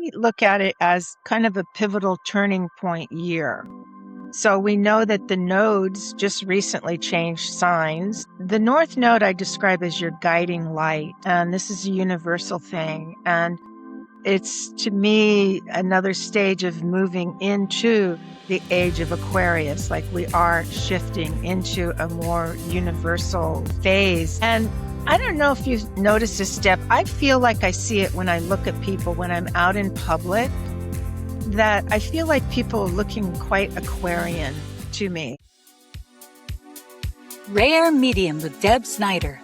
I look at it as kind of a pivotal turning point year. So we know that the nodes just recently changed signs. The North Node I describe as your guiding light, and this is a universal thing. And it's, to me, another stage of moving into the age of Aquarius, like we are shifting into a more universal phase. And I don't know if you've noticed this, Deb. I feel like I see it when I look at people when I'm out in public, that I feel like people are looking quite Aquarian to me. Rare Medium with Deb Snyder,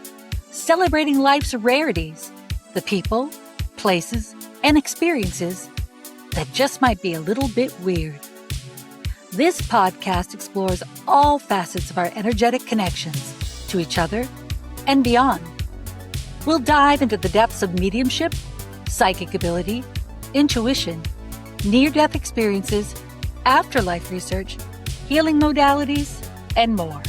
celebrating life's rarities, the people, places, and experiences that just might be a little bit weird. This podcast explores all facets of our energetic connections to each other and beyond. We'll dive into the depths of mediumship, psychic ability, intuition, near-death experiences, afterlife research, healing modalities, and more.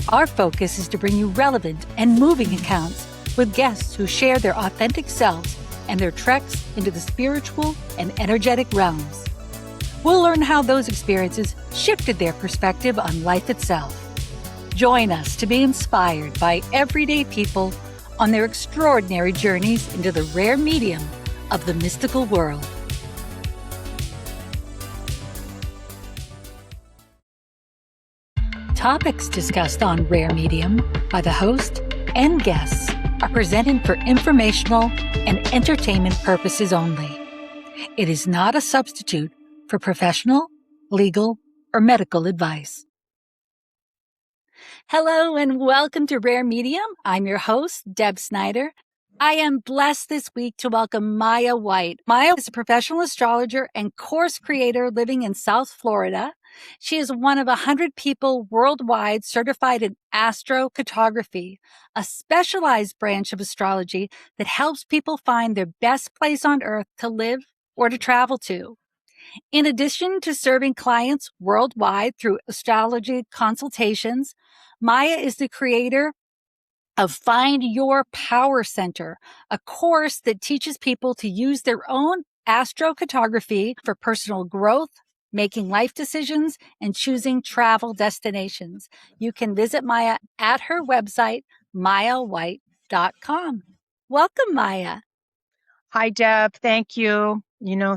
Our focus is to bring you relevant and moving accounts with guests who share their authentic selves and their treks into the spiritual and energetic realms. We'll learn how those experiences shifted their perspective on life itself. Join us to be inspired by everyday people on their extraordinary journeys into the rare medium of the mystical world. Topics discussed on Rare Medium by the host and guests are presented for informational and entertainment purposes only. It is not a substitute for professional, legal, or medical advice. Hello and welcome to Rare Medium. I'm your host, Deb Snyder. I am blessed this week to welcome Maya White. Maya is a professional astrologer and course creator living in South Florida. She is one of 100 people worldwide certified in astrocartography, a specialized branch of astrology that helps people find their best place on Earth to live or to travel to. In addition to serving clients worldwide through astrology consultations, Maya is the creator of Find Your Power Center, a course that teaches people to use their own astrocartography for personal growth, making life decisions, and choosing travel destinations. You can visit Maya at her website, mayawhite.com. Welcome, Maya. Hi, Deb. Thank you.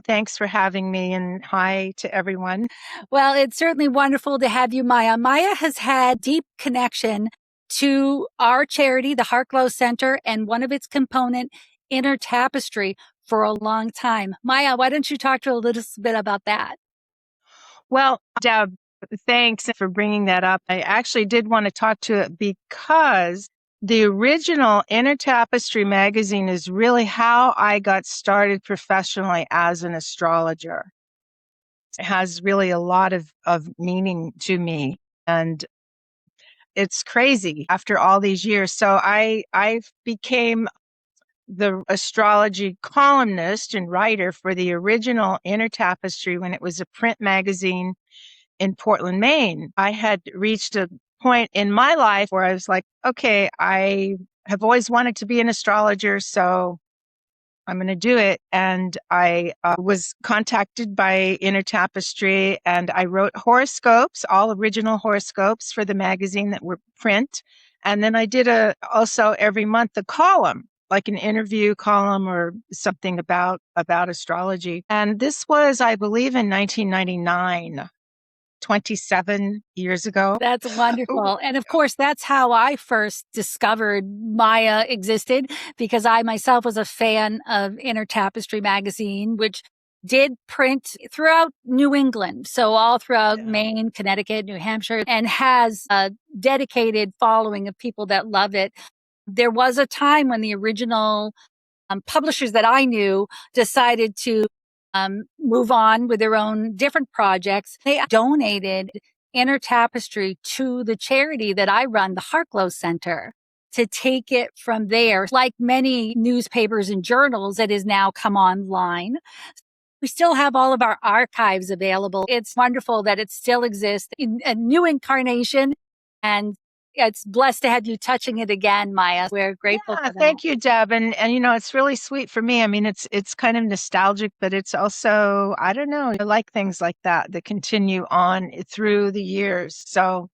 Thanks for having me, and hi to everyone. Well, it's certainly wonderful to have you, Maya. Maya has had deep connection to our charity, the Heart Glow Center, and one of its component, Inner Tapestry, for a long time. Maya, why don't you talk to a little bit about that? Well, Deb, thanks for bringing that up. I actually did want to talk to it because the original Inner Tapestry magazine is really how I got started professionally as an astrologer. It has really a lot of meaning to me, and it's crazy after all these years. So I became the astrology columnist and writer for the original Inner Tapestry when it was a print magazine in Portland, Maine. I had reached a point in my life where I was like, okay, I have always wanted to be an astrologer, so I'm going to do it. And I was contacted by Inner Tapestry, and I wrote horoscopes, all original horoscopes for the magazine that were print. And then I did also every month a column, like an interview column or something about astrology. And this was, I believe, in 1999. 27 years ago. That's wonderful. And of course, that's how I first discovered Maya existed, because I myself was a fan of Inner Tapestry magazine, which did print throughout New England. So all throughout Maine, Connecticut, New Hampshire, and has a dedicated following of people that love it. There was a time when the original publishers that I knew decided to move on with their own different projects. They donated Inner Tapestry to the charity that I run, the Heart Glow Center, to take it from there. Like many newspapers and journals, it has now come online. We still have all of our archives available. It's wonderful that it still exists in a new incarnation. And Yeah, it's blessed to have you touching it again, Maya. We're grateful Yeah, for that. thank you, Deb. And it's really sweet for me. I mean, it's kind of nostalgic, but it's also, I don't know, I like things like that continue on through the years. So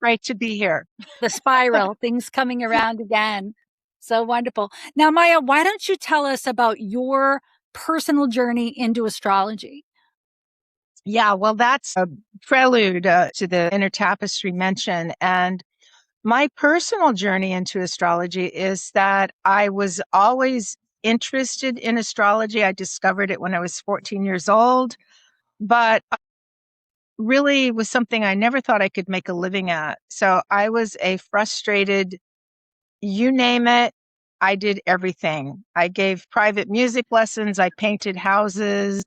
great to be here. The spiral, things coming around again. So wonderful. Now, Maya, why don't you tell us about your personal journey into astrology? Yeah, well, that's a prelude to the inner tapestry mention. And my personal journey into astrology is that I was always interested in astrology. I discovered it when I was 14 years old, but really was something I never thought I could make a living at. So I was a frustrated, you name it, I did everything. I gave private music lessons, I painted houses,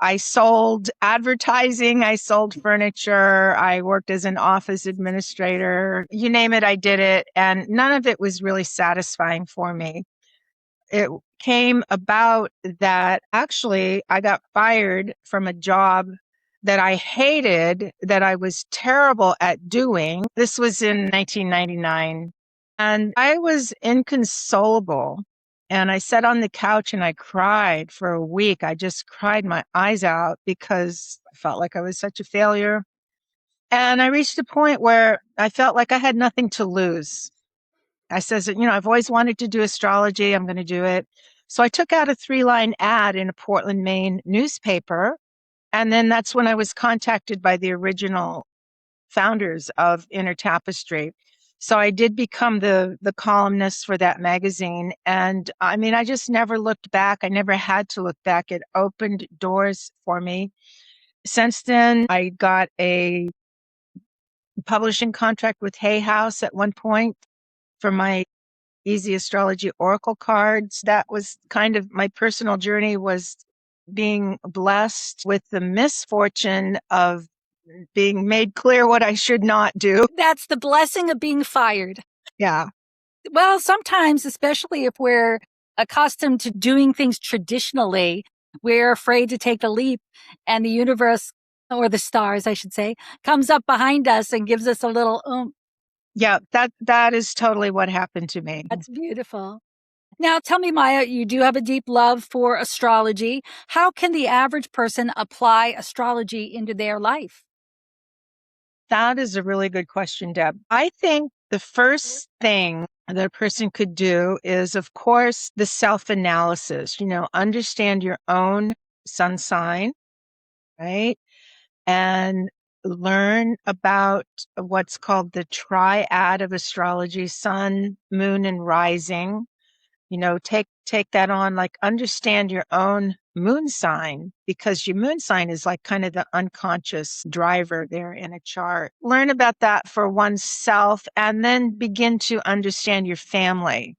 I sold advertising, I sold furniture, I worked as an office administrator. You name it, I did it. And none of it was really satisfying for me. It came about that actually I got fired from a job that I hated, that I was terrible at doing. This was in 1999. And I was inconsolable. And I sat on the couch and I cried for a week. I just cried my eyes out because I felt like I was such a failure. And I reached a point where I felt like I had nothing to lose. I says, I've always wanted to do astrology. I'm going to do it. So I took out a 3-line ad in a Portland, Maine newspaper. And then that's when I was contacted by the original founders of Inner Tapestry. So I did become the columnist for that magazine. And I mean, I just never looked back. I never had to look back. It opened doors for me. Since then, I got a publishing contract with Hay House at one point for my Easy Astrology Oracle cards. That was kind of my personal journey, was being blessed with the misfortune of being made clear what I should not do. That's the blessing of being fired. Yeah. Well, sometimes, especially if we're accustomed to doing things traditionally, we're afraid to take the leap, and the universe, or the stars, I should say, comes up behind us and gives us a little Yeah, that is totally what happened to me. That's beautiful. Now, tell me, Maya, you do have a deep love for astrology. How can the average person apply astrology into their life? That is a really good question, Deb. I think the first thing that a person could do is, of course, the self-analysis, understand your own sun sign, right? And learn about what's called the triad of astrology, sun, moon, and rising. Take that on, like understand your own moon sign, because your moon sign is like kind of the unconscious driver there in a chart. Learn about that for oneself, and then begin to understand your family,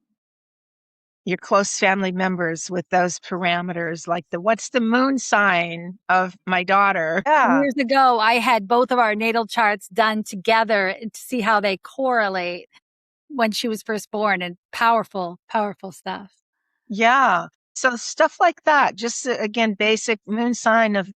your close family members with those parameters, like what's the moon sign of my daughter? Yeah. Years ago, I had both of our natal charts done together to see how they correlate when she was first born, and powerful, powerful stuff. Yeah. So stuff like that, just again, basic moon sign of,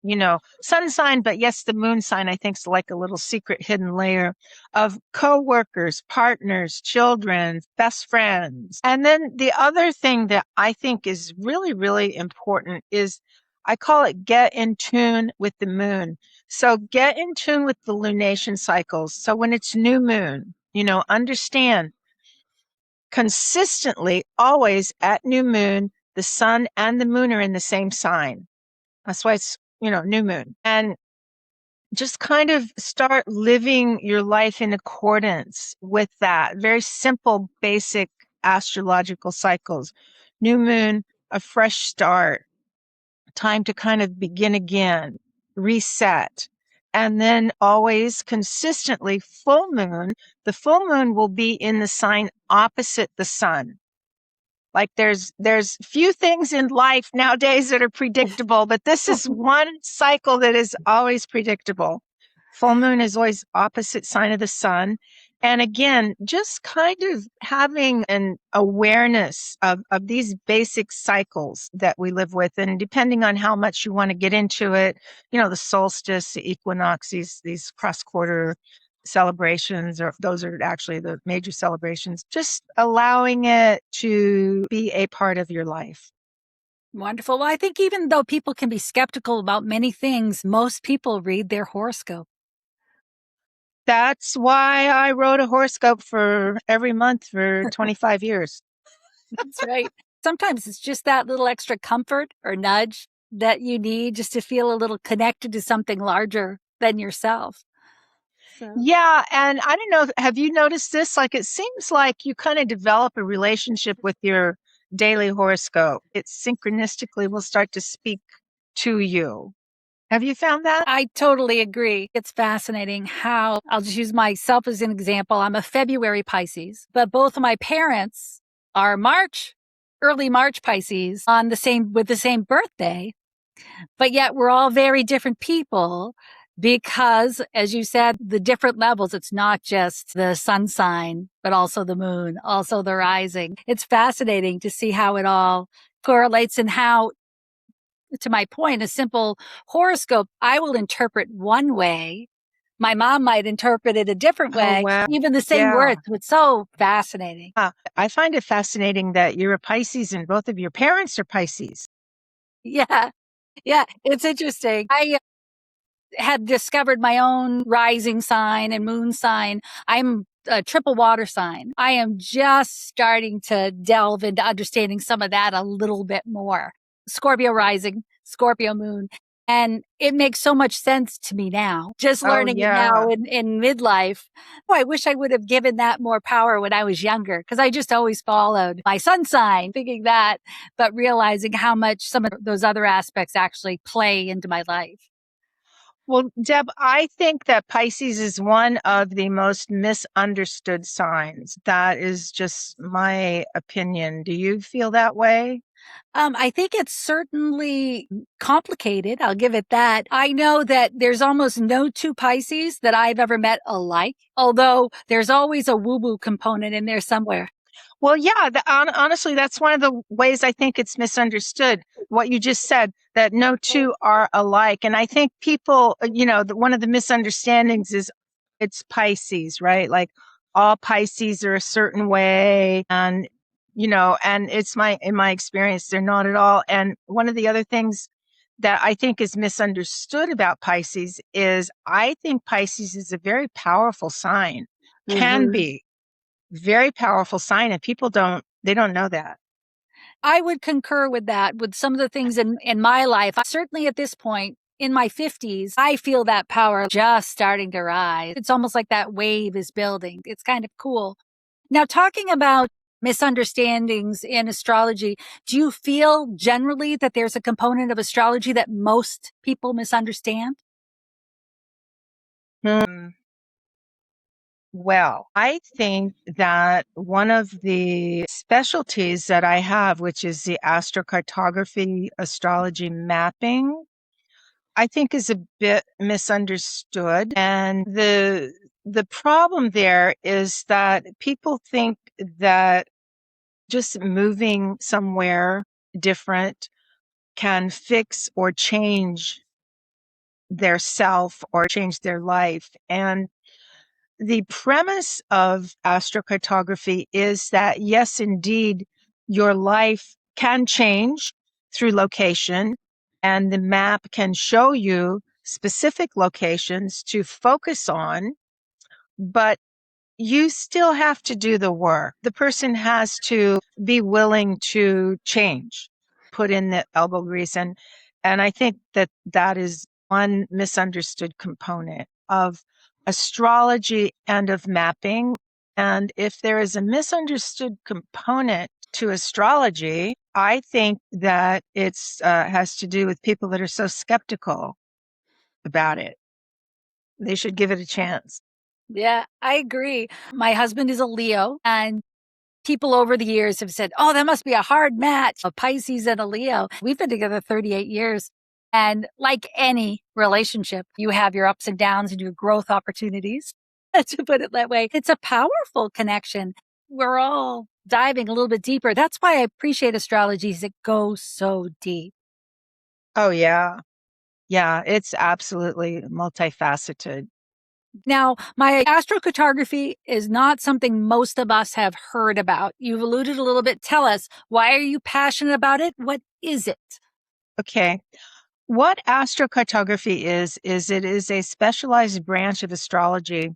sun sign, but yes, the moon sign, I think, is like a little secret hidden layer of coworkers, partners, children, best friends. And then the other thing that I think is really, really important is, I call it get in tune with the moon. So get in tune with the lunation cycles. So when it's new moon, understand consistently, always at new moon, the sun and the moon are in the same sign. That's why it's, new moon. And just kind of start living your life in accordance with that. Very simple, basic astrological cycles. New moon, a fresh start, time to kind of begin again, reset. And then always consistently full moon. The full moon will be in the sign opposite the sun. Like there's few things in life nowadays that are predictable, but this is one cycle that is always predictable. Full moon is always opposite sign of the sun. And again, just kind of having an awareness of these basic cycles that we live with. And depending on how much you want to get into it, the solstice, the equinox, these cross quarter celebrations, or those are actually the major celebrations, just allowing it to be a part of your life. Wonderful. Well, I think even though people can be skeptical about many things, most people read their horoscope. That's why I wrote a horoscope for every month for 25 years. That's right. Sometimes it's just that little extra comfort or nudge that you need just to feel a little connected to something larger than yourself. So Yeah, and I don't know, have you noticed this? Like, it seems like you kind of develop a relationship with your daily horoscope. It synchronistically will start to speak to you. Have you found that? I totally agree. It's fascinating how I'll just use myself as an example. I'm a February Pisces, but both of my parents are early March Pisces on with the same birthday. But yet we're all very different people because, as you said, the different levels, it's not just the sun sign, but also the moon, also the rising. It's fascinating to see how it all correlates and how, to my point, a simple horoscope, I will interpret one way. My mom might interpret it a different Oh, way, wow. even the same Yeah. words. It's so fascinating. I find it fascinating that you're a Pisces and both of your parents are Pisces. Yeah. Yeah. It's interesting. I had discovered my own rising sign and moon sign. I'm a triple water sign. I am just starting to delve into understanding some of that a little bit more. Scorpio rising, Scorpio moon. And it makes so much sense to me now, just Oh, learning it now yeah. in midlife. Oh, I wish I would have given that more power when I was younger because I just always followed my sun sign, thinking that, but realizing how much some of those other aspects actually play into my life. Well, Deb, I think that Pisces is one of the most misunderstood signs. That is just my opinion. Do you feel that way? I think it's certainly complicated. I'll give it that. I know that there's almost no two Pisces that I've ever met alike, although there's always a woo woo component in there somewhere. Well, yeah, honestly, that's one of the ways I think it's misunderstood. What you just said, that no two are alike. And I think people, one of the misunderstandings is it's Pisces, right? Like all Pisces are a certain way. And in my experience, they're not at all. And one of the other things that I think is misunderstood about Pisces is I think Pisces is a very powerful sign, can Mm-hmm. be very powerful sign, and they don't know that. I would concur with that, with some of the things in my life. Certainly at this point, in my 50s, I feel that power just starting to rise. It's almost like that wave is building. It's kind of cool. Now, talking about misunderstandings in astrology, do you feel generally that there's a component of astrology that most people misunderstand? Hmm. Well, I think that one of the specialties that I have, which is the astrocartography astrology mapping, I think is a bit misunderstood. And the problem there is that people think that just moving somewhere different can fix or change their self or change their life. And the premise of astrocartography is that, yes, indeed, your life can change through location, and the map can show you specific locations to focus on, but you still have to do the work. The person has to be willing to change, put in the elbow grease. And I think that that is one misunderstood component of astrology and of mapping. And if there is a misunderstood component to astrology, I think that it's has to do with people that are so skeptical about it. They should give it a chance. Yeah, I agree. My husband is a Leo, and people over the years have said, oh, that must be a hard match, a Pisces and a Leo. We've been together 38 years. And like any relationship, you have your ups and downs and your growth opportunities, to put it that way. It's a powerful connection. We're all diving a little bit deeper. That's why I appreciate astrology, is it goes so deep. Oh, yeah. Yeah, it's absolutely multifaceted. Now, my astrocartography is not something most of us have heard about. You've alluded a little bit. Tell us, why are you passionate about it? What is it? Okay. What astrocartography is it is a specialized branch of astrology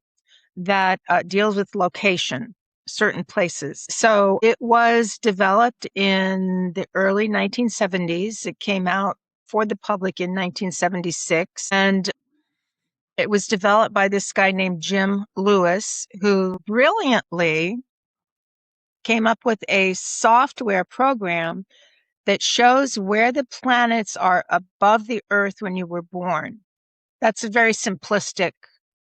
that deals with location, certain places. So it was developed in the early 1970s. It came out for the public in 1976. And it was developed by this guy named Jim Lewis, who brilliantly came up with a software program that shows where the planets are above the Earth when you were born. That's a very simplistic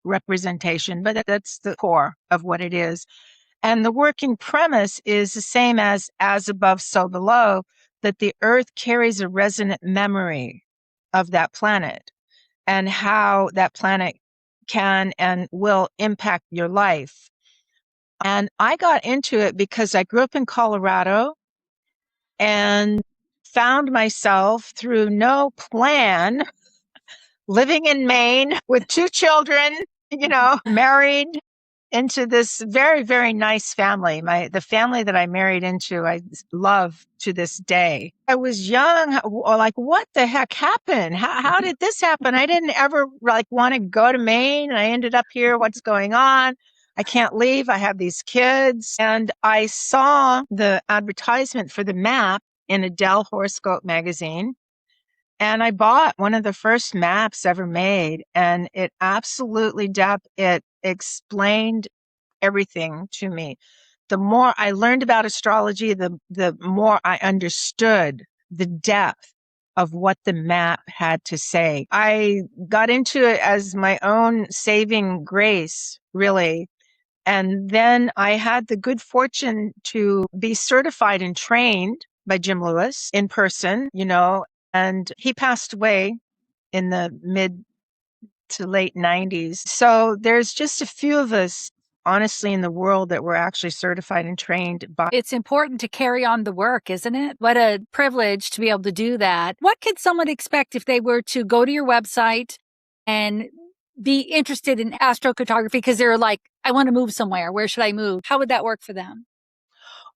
representation, but that's the core of what it is. And the working premise is the same as above, so below, that the Earth carries a resonant memory of that planet and how that planet can and will impact your life. And I got into it because I grew up in Colorado and found myself through no plan living in Maine with 2 children, married into this very, very nice family. The family that I married into, I love to this day. I was young, like, what the heck happened? How did this happen? I didn't ever want to go to Maine, and I ended up here. What's going on? I can't leave. I have these kids. And I saw the advertisement for the map in Adele Horoscope magazine. And I bought one of the first maps ever made, and it absolutely, it explained everything to me. The more I learned about astrology, the more I understood the depth of what the map had to say. I got into it as my own saving grace, really. And then I had the good fortune to be certified and trained by Jim Lewis in person, and he passed away in the mid to late 90s. So there's just a few of us, honestly, in the world that were actually certified and trained by. It's important to carry on the work, isn't it? What a privilege to be able to do that. What can someone expect if they were to go to your website and be interested in astrocartography? Because they're like, I want to move somewhere. Where should I move? How would that work for them?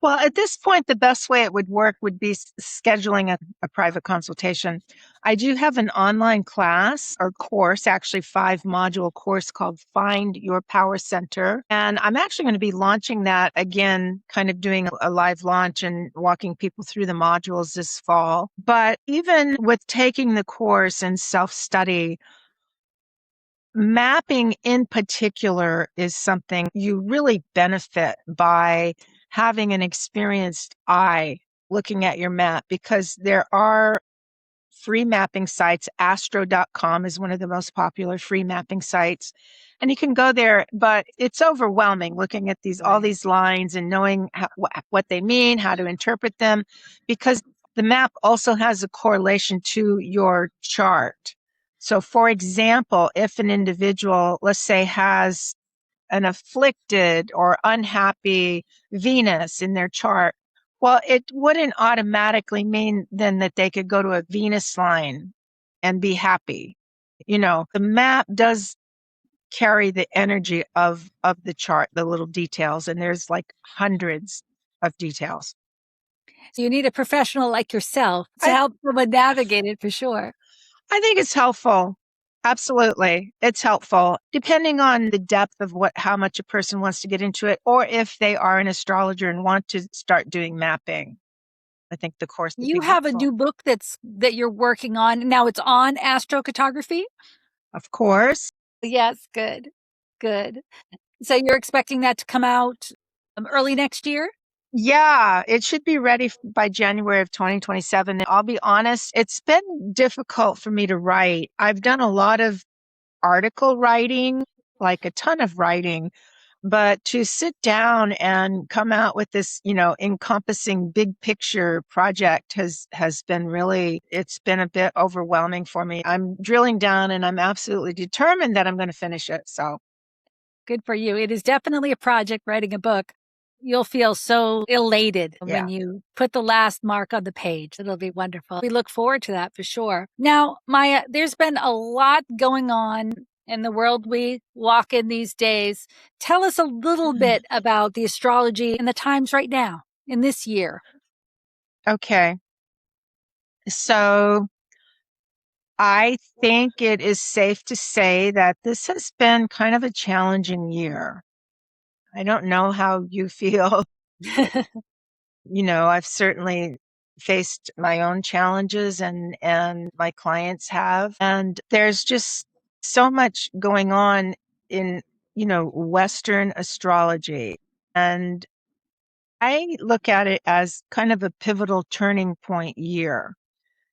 Well, at this point, the best way it would work would be scheduling a private consultation. I do have an online class or course, actually 5-module course called Find Your Power Center. And I'm actually going to be launching that again, kind of doing a live launch and walking people through the modules this fall. But even with taking the course and self-study, mapping in particular is something you really benefit by having an experienced eye looking at your map, because there are free mapping sites. Astro.com is one of the most popular free mapping sites. And you can go there, but it's overwhelming looking at all these lines and knowing what they mean, how to interpret them, because the map also has a correlation to your chart. So for example, if an individual, let's say, has an afflicted or unhappy Venus in their chart, well, it wouldn't automatically mean then that they could go to a Venus line and be happy. The map does carry the energy of the chart, the little details, and there's like hundreds of details. So you need a professional like yourself to help someone navigate it for sure. I think it's helpful. Absolutely. It's helpful depending on the depth of how much a person wants to get into it, or if they are an astrologer and want to start doing mapping. I think the course would You be have helpful. a new book that you're working on. Now it's on astrocartography? Of course. Yes, good. Good. So you're expecting that to come out early next year? Yeah, it should be ready by January of 2027. I'll be honest, it's been difficult for me to write. I've done a lot of article writing, like a ton of writing, but to sit down and come out with this, encompassing big picture project has been it's been a bit overwhelming for me. I'm drilling down and I'm absolutely determined that I'm going to finish it. So good for you. It is definitely a project, writing a book. You'll feel so elated when you put the last mark on the page. It'll be wonderful. We look forward to that for sure. Now, Maya, there's been a lot going on in the world we walk in these days. Tell us a little bit about the astrology and the times right now in this year. Okay. So I think it is safe to say that this has been kind of a challenging year. I don't know how you feel. I've certainly faced my own challenges and my clients have. And there's just so much going on in, Western astrology. And I look at it as kind of a pivotal turning point year.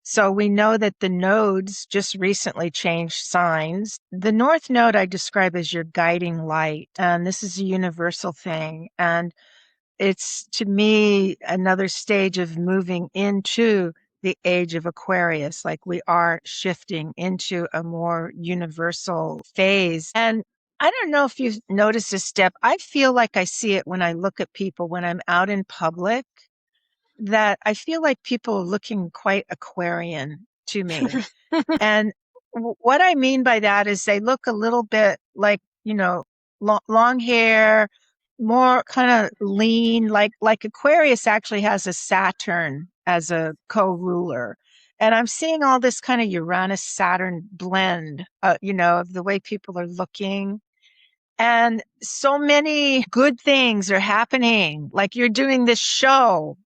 So we know that the nodes just recently changed signs. The North Node I describe as your guiding light, and this is a universal thing. And it's, to me, another stage of moving into the age of Aquarius, like we are shifting into a more universal phase. And I don't know if you've noticed this, Deb. I feel like I see it when I look at people when I'm out in public, that I feel like people are looking quite Aquarian to me. And what I mean by that is they look a little bit like, long hair, more kind of lean, like Aquarius actually has a Saturn as a co-ruler. And I'm seeing all this kind of Uranus Saturn blend, of the way people are looking. And so many good things are happening. Like you're doing this show,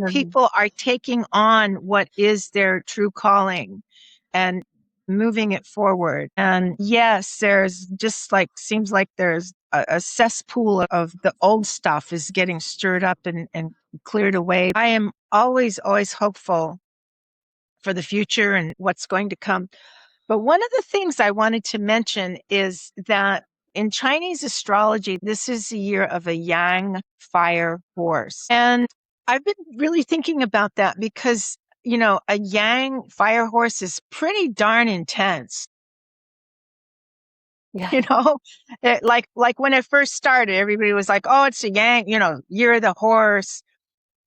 people are taking on what is their true calling and moving it forward. And yes, there's just seems like there's a cesspool of the old stuff is getting stirred up and cleared away. I am always, always hopeful for the future and what's going to come. But one of the things I wanted to mention is that in Chinese astrology, this is the year of a yang fire horse. And I've been really thinking about that because, a yang fire horse is pretty darn intense. Yeah. Like when it first started, everybody was like, oh, it's a yang, year of the horse,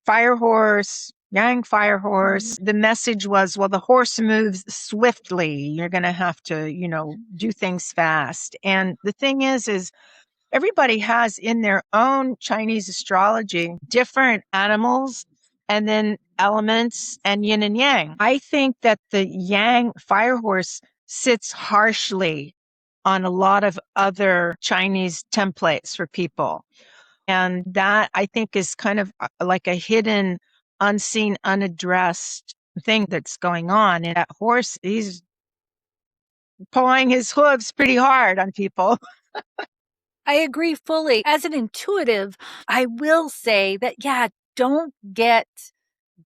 fire horse, yang fire horse. The message was, well, the horse moves swiftly. You're going to have to, do things fast. And the thing is everybody has in their own Chinese astrology different animals and then elements and yin and yang. I think that the yang fire horse sits harshly on a lot of other Chinese templates for people. And that I think is kind of like a hidden, unseen, unaddressed thing that's going on. And that horse, he's pulling his hooves pretty hard on people. I agree fully. As an intuitive, I will say that, yeah, don't get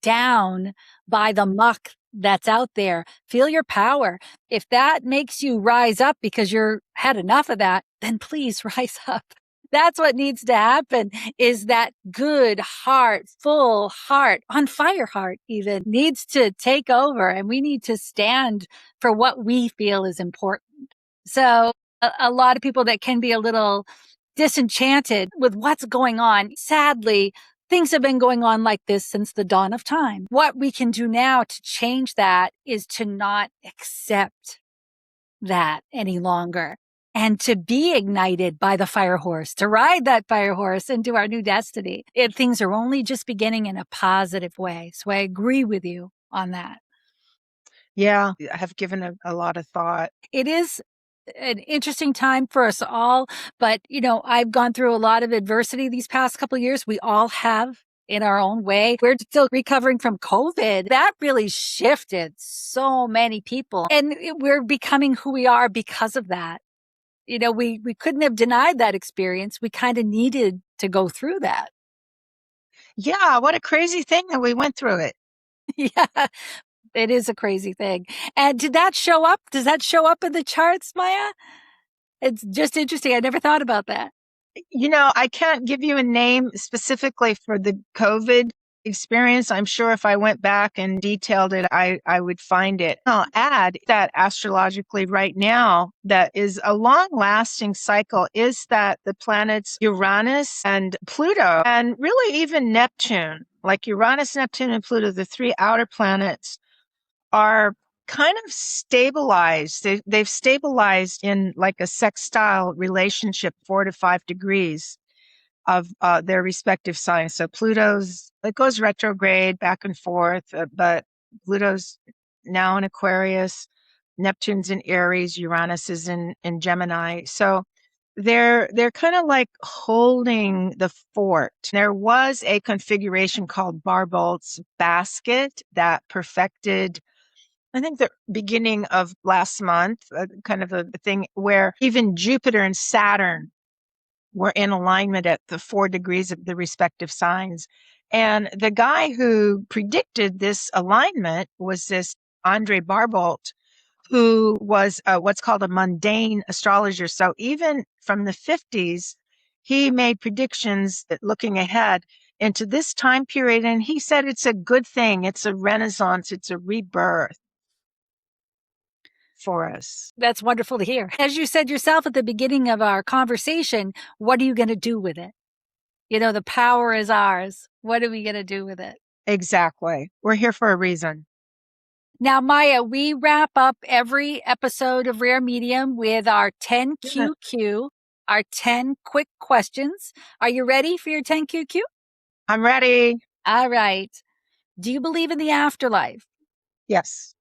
down by the muck that's out there. Feel your power. If that makes you rise up because you're had enough of that, then please rise up. That's what needs to happen is that good heart, full heart, on fire heart even needs to take over, and we need to stand for what we feel is important. So a lot of people that can be a little disenchanted with what's going on. Sadly, things have been going on like this since the dawn of time. What we can do now to change that is to not accept that any longer and to be ignited by the fire horse, to ride that fire horse into our new destiny. Things are only just beginning in a positive way. So I agree with you on that. Yeah, I have given a lot of thought. It is an interesting time for us all, but I've gone through a lot of adversity these past couple of years. We all have in our own way. We're still recovering from COVID. That really shifted so many people, and we're becoming who we are because of that. We couldn't have denied that experience. We kind of needed to go through that. Yeah, what a crazy thing that we went through it. Yeah, it is a crazy thing. And did that show up? Does that show up in the charts, Maya? It's just interesting. I never thought about that. I can't give you a name specifically for the COVID experience. I'm sure if I went back and detailed it, I would find it. I'll add that astrologically right now, that is a long lasting cycle, is that the planets Uranus and Pluto, and really even Neptune, like Uranus, Neptune, and Pluto, the three outer planets, are kind of stabilized. They've stabilized in like a sextile relationship, 4 to 5 degrees of their respective signs. So it goes retrograde back and forth, but Pluto's now in Aquarius, Neptune's in Aries, Uranus is in Gemini. So they're kind of like holding the fort. There was a configuration called Barbolt's basket that perfected, I think, the beginning of last month, kind of a thing where even Jupiter and Saturn were in alignment at the 4 degrees of the respective signs. And the guy who predicted this alignment was this Andre Barbault, who was what's called a mundane astrologer. So even from the 50s, he made predictions looking ahead into this time period. And he said it's a good thing. It's a renaissance. It's a rebirth for us. That's wonderful to hear. As you said yourself at the beginning of our conversation, what are you going to do with it? You know, the power is ours. What are we going to do with it? Exactly. We're here for a reason. Now, Maya, we wrap up every episode of Rare Medium with our 10QQ, our 10 quick questions. Are you ready for your 10QQ? I'm ready. All right. Do you believe in the afterlife? Yes.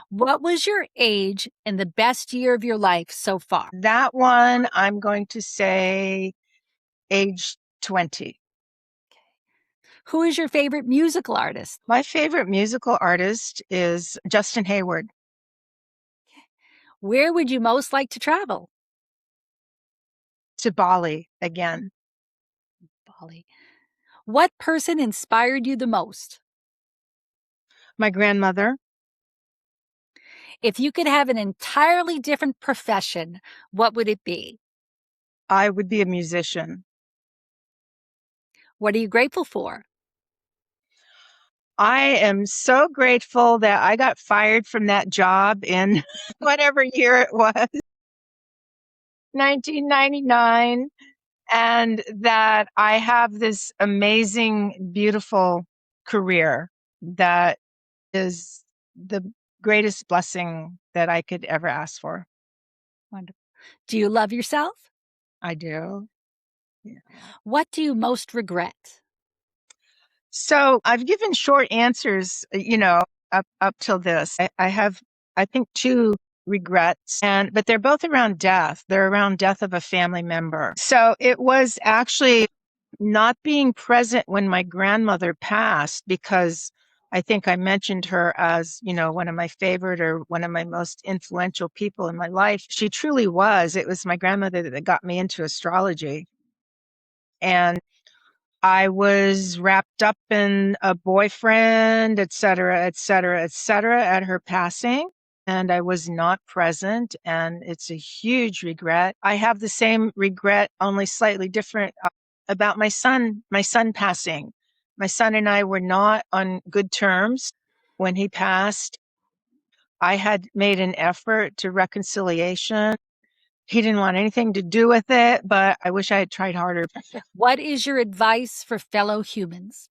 What was your age in the best year of your life so far? That one, I'm going to say age 20. Who is your favorite musical artist? My favorite musical artist is Justin Hayward. Where would you most like to travel? To Bali again. Bali. What person inspired you the most? My grandmother. If you could have an entirely different profession, what would it be? I would be a musician. What are you grateful for? I am so grateful that I got fired from that job in whatever year it was, 1999, and that I have this amazing, beautiful career that is the greatest blessing that I could ever ask for. Wonderful. Do you love yourself? I do. Yeah. What do you most regret? So I've given short answers, up till this. I have, I think, two regrets, but they're both around death. They're around death of a family member. So it was actually not being present when my grandmother passed, because I think I mentioned her as, one of my favorite or one of my most influential people in my life. She truly was. It was my grandmother that got me into astrology. And I was wrapped up in a boyfriend, et cetera, et cetera, et cetera, at her passing. And I was not present. And it's a huge regret. I have the same regret, only slightly different, about my son passing. My son and I were not on good terms when he passed. I had made an effort to reconciliation. He didn't want anything to do with it, but I wish I had tried harder. What is your advice for fellow humans?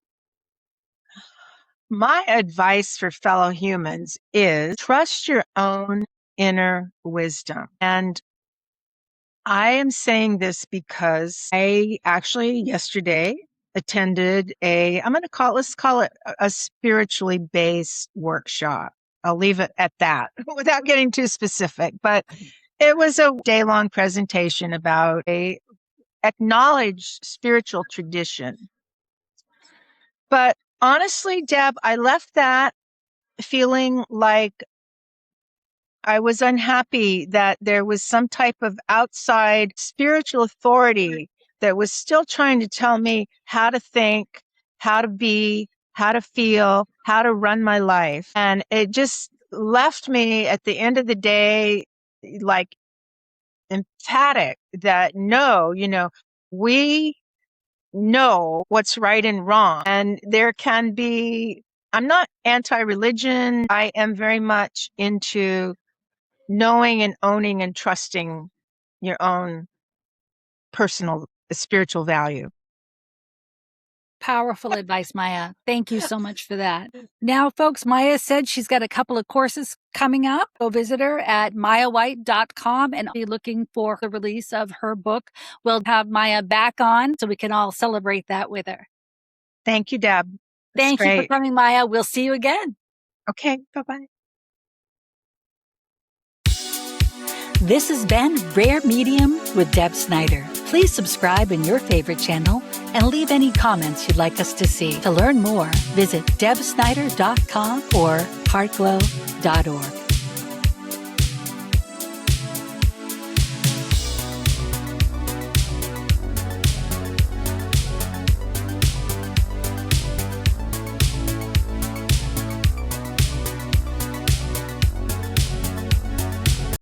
My advice for fellow humans is trust your own inner wisdom. And I am saying this because I actually yesterday attended let's call it a spiritually based workshop. I'll leave it at that without getting too specific, but it was a day-long presentation about a acknowledged spiritual tradition. But honestly, Deb, I left that feeling like I was unhappy that there was some type of outside spiritual authority that was still trying to tell me how to think, how to be, how to feel, how to run my life. And it just left me at the end of the day, like, emphatic that no, we know what's right and wrong. And there can be, I'm not anti-religion. I am very much into knowing and owning and trusting your own personal spiritual value. Powerful advice, Maya. Thank you so much for that. Now, folks, Maya said she's got a couple of courses coming up. Go visit her at mayawhite.com and be looking for the release of her book. We'll have Maya back on so we can all celebrate that with her. Thank you, Deb. That's Thank you for great. coming, Maya. We'll see you again. Okay, bye-bye. This has been Rare Medium with Deb Snyder. Please subscribe in your favorite channel and leave any comments you'd like us to see. To learn more, visit debsnyder.com or heartglow.org.